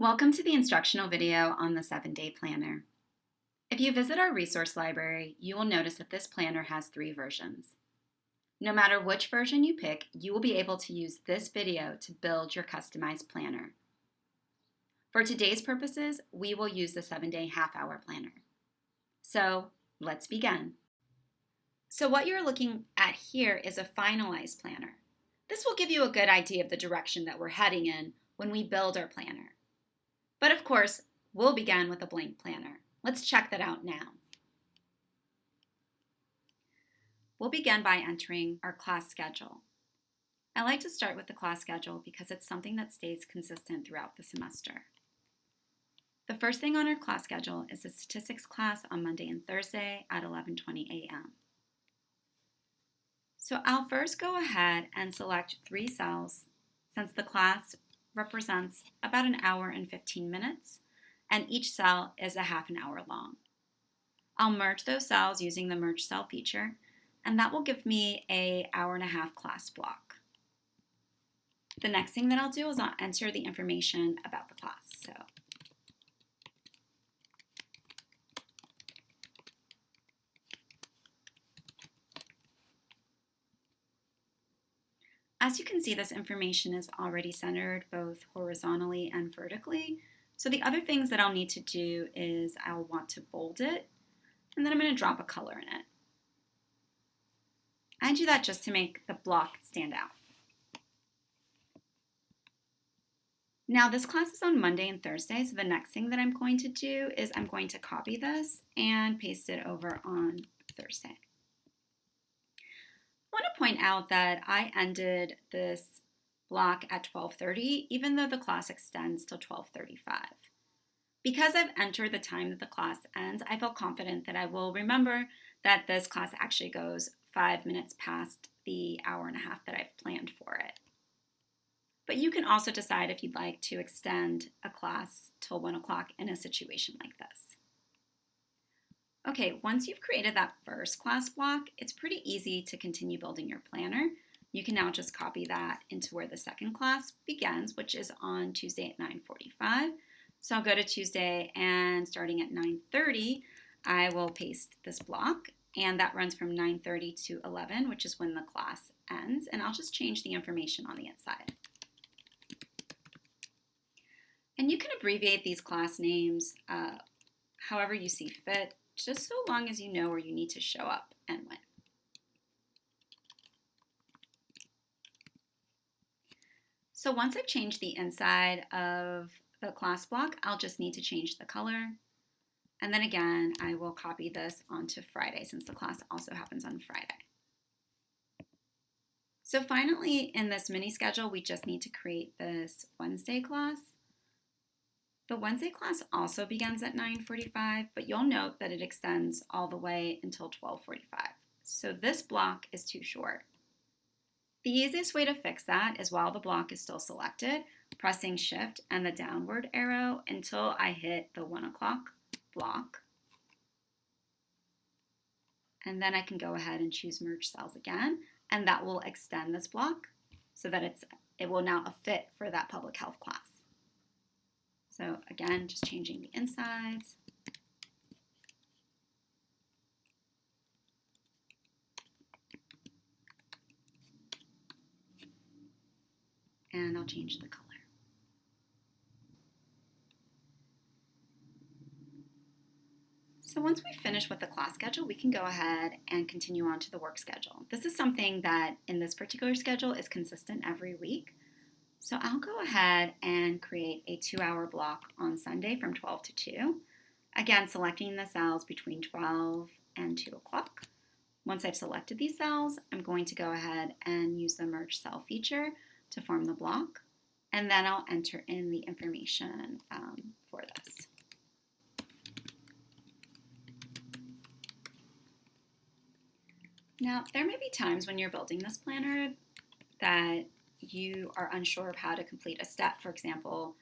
Welcome to the instructional video on the 7-Day Planner. If you visit our resource library, you will notice that this planner has 3 versions. No matter which version you pick, you will be able to use this video to build your customized planner. For today's purposes, we will use the 7-Day half-hour planner. So let's begin. So what you're looking at here is a finalized planner. This will give you a good idea of the direction that we're heading in when we build our planner. But of course, we'll begin with a blank planner. Let's check that out now. We'll begin by entering our class schedule. I like to start with the class schedule because it's something that stays consistent throughout the semester. The first thing on our class schedule is the statistics class on Monday and Thursday at 11:20 a.m. So I'll first go ahead and select 3 cells since the class represents about an hour and 15 minutes, and each cell is a half an hour long. I'll merge those cells using the merge cell feature, and that will give me an hour-and-a-half class block. The next thing that I'll do is I'll enter the information about the class. So as you can see, this information is already centered both horizontally and vertically. So the other things that I'll need to do is I'll want to bold it, and then I'm going to drop a color in it. I do that just to make the block stand out. Now this class is on Monday and Thursday, so the next thing that I'm going to do is I'm going to copy this and paste it over on Thursday. I want to point out that I ended this block at 12:30, even though the class extends till 12:35. Because I've entered the time that the class ends, I feel confident that I will remember that this class actually goes 5 minutes past the hour and a half that I've planned for it. But you can also decide if you'd like to extend a class till 1 o'clock in a situation like this. Okay, once you've created that first class block, it's pretty easy to continue building your planner. You can now just copy that into where the second class begins, which is on Tuesday at 9:45. So I'll go to Tuesday, and starting at 9:30, I will paste this block, and that runs from 9:30 to 11, which is when the class ends, and I'll just change the information on the inside. And you can abbreviate these class names however you see fit, just so long as you know where you need to show up and when. So once I've changed the inside of the class block, I'll just need to change the color. And then again, I will copy this onto Friday since the class also happens on Friday. So finally, in this mini schedule, we just need to create this Wednesday class. The Wednesday class also begins at 9:45, but you'll note that it extends all the way until 12:45. So this block is too short. The easiest way to fix that is while the block is still selected, pressing Shift and the downward arrow until I hit the 1 o'clock block. And then I can go ahead and choose Merge Cells again, and that will extend this block so that it will now fit for that public health class. So again, just changing the insides. And I'll change the color. So once we finish with the class schedule, we can go ahead and continue on to the work schedule. This is something that in this particular schedule is consistent every week. So I'll go ahead and create a 2-hour block on Sunday from 12 to 2. Again, selecting the cells between 12 and 2 o'clock. Once I've selected these cells, I'm going to go ahead and use the merge cell feature to form the block. And then I'll enter in the information for this. Now, there may be times when you're building this planner that you are unsure of how to complete a step. For example,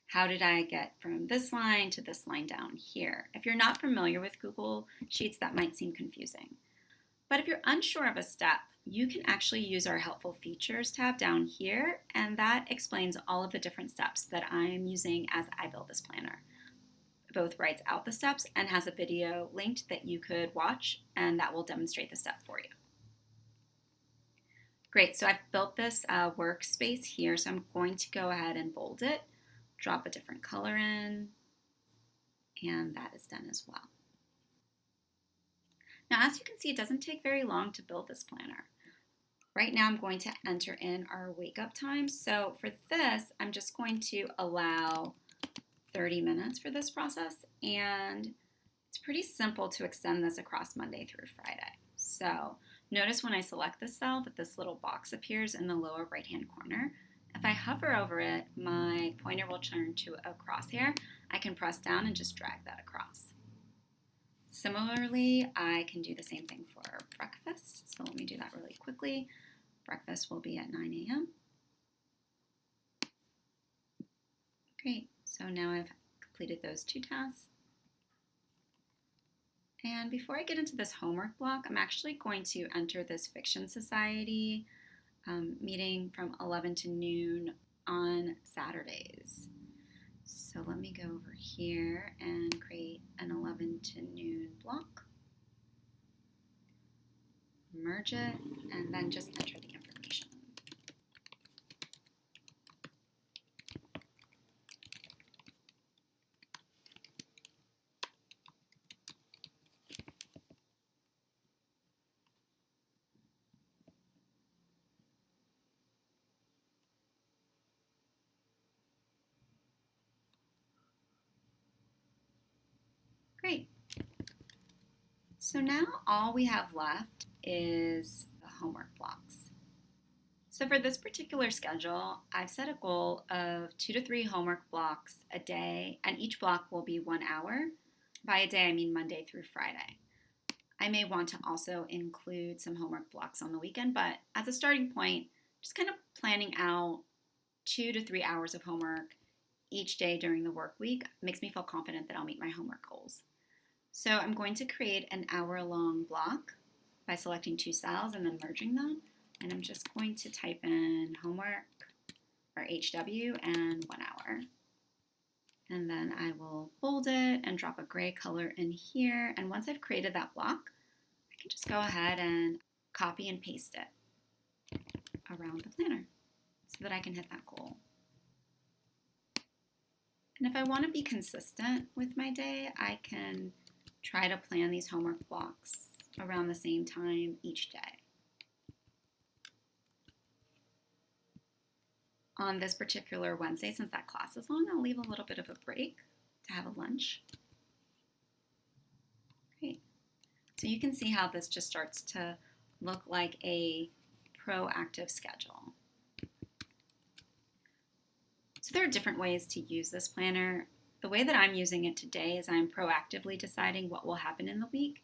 how did I get from this line to this line down here? If you're not familiar with Google Sheets, that might seem confusing. But if you're unsure of a step, you can actually use our Helpful Features tab down here, and that explains all of the different steps that I'm using as I build this planner. It both writes out the steps and has a video linked that you could watch, and that will demonstrate the step for you. Great, so I've built this workspace here, so I'm going to go ahead and bold it, drop a different color in, and that is done as well. Now, as you can see, it doesn't take very long to build this planner. Right now, I'm going to enter in our wake up time. So for this, I'm just going to allow 30 minutes for this process, and it's pretty simple to extend this across Monday through Friday. So notice when I select this cell that this little box appears in the lower right-hand corner. If I hover over it, my pointer will turn to a crosshair. I can press down and just drag that across. Similarly, I can do the same thing for breakfast. So let me do that really quickly. Breakfast will be at 9 a.m. Great, so now I've completed those 2 tasks. And before I get into this homework block, I'm actually going to enter this Fiction Society meeting from 11 to noon on Saturdays. So let me go over here and create an 11 to noon block. Merge it, and then just enter the information. Great. So now all we have left is the homework blocks. So for this particular schedule, I've set a goal of 2 to 3 homework blocks a day, and each block will be 1 hour. By a day, I mean Monday through Friday. I may want to also include some homework blocks on the weekend, but as a starting point, just kind of planning out 2 to 3 hours of homework each day during the work week makes me feel confident that I'll meet my homework goals. So I'm going to create an hour-long block by selecting 2 cells and then merging them. And I'm just going to type in homework, or HW, and 1 hour. And then I will bold it and drop a gray color in here. And once I've created that block, I can just go ahead and copy and paste it around the planner so that I can hit that goal. And if I want to be consistent with my day, I can try to plan these homework blocks around the same time each day. On this particular Wednesday, since that class is long, I'll leave a little bit of a break to have a lunch. Great. So you can see how this just starts to look like a proactive schedule. So there are different ways to use this planner. The way that I'm using it today is I'm proactively deciding what will happen in the week.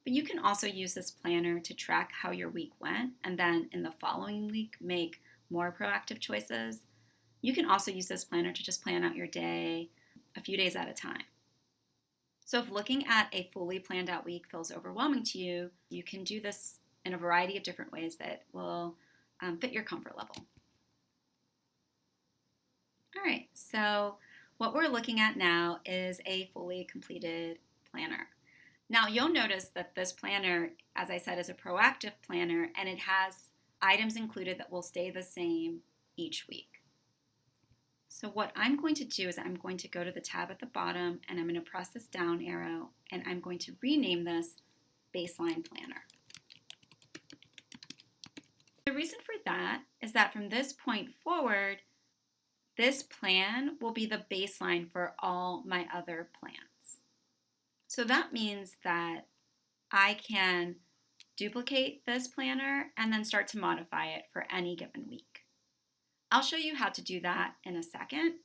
But you can also use this planner to track how your week went, and then in the following week make more proactive choices. You can also use this planner to just plan out your day a few days at a time. So if looking at a fully planned out week feels overwhelming to you, you can do this in a variety of different ways that will fit your comfort level. All right, so what we're looking at now is a fully completed planner. Now you'll notice that this planner, as I said, is a proactive planner, and it has items included that will stay the same each week. So what I'm going to do is I'm going to go to the tab at the bottom, and I'm going to press this down arrow, and I'm going to rename this Baseline Planner. The reason for that is that from this point forward, this plan will be the baseline for all my other plans. So that means that I can duplicate this planner and then start to modify it for any given week. I'll show you how to do that in a second,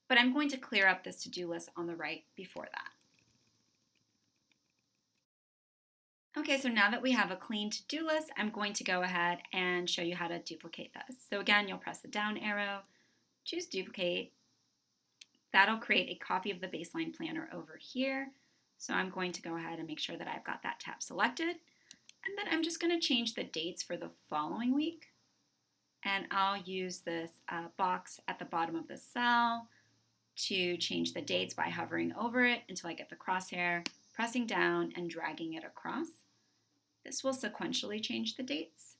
but I'm going to clear up this to-do list on the right before that. Okay, so now that we have a clean to-do list, I'm going to go ahead and show you how to duplicate this. So again, you'll press the down arrow, choose duplicate. That'll create a copy of the baseline planner over here. So I'm going to go ahead and make sure that I've got that tab selected. And then I'm just going to change the dates for the following week. And I'll use this box at the bottom of the cell to change the dates by hovering over it until I get the crosshair, pressing down and dragging it across. This will sequentially change the dates.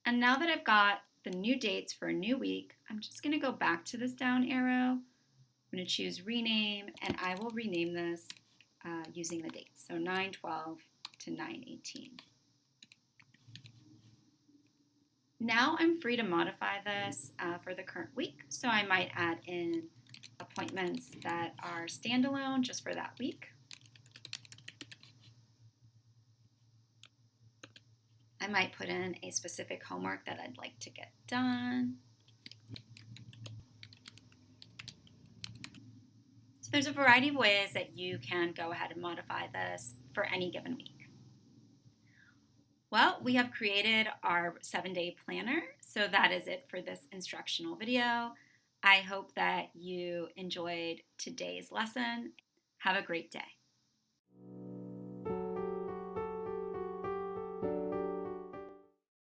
And now that I've got the new dates for a new week, I'm just going to go back to this down arrow. I'm going to choose rename, and I will rename this using the dates. So 9/12 to 9/18. Now I'm free to modify this for the current week. So I might add in appointments that are standalone just for that week. I might put in a specific homework that I'd like to get done. So there's a variety of ways that you can go ahead and modify this for any given week. Well, we have created our 7-day planner, so that is it for this instructional video. I hope that you enjoyed today's lesson. Have a great day.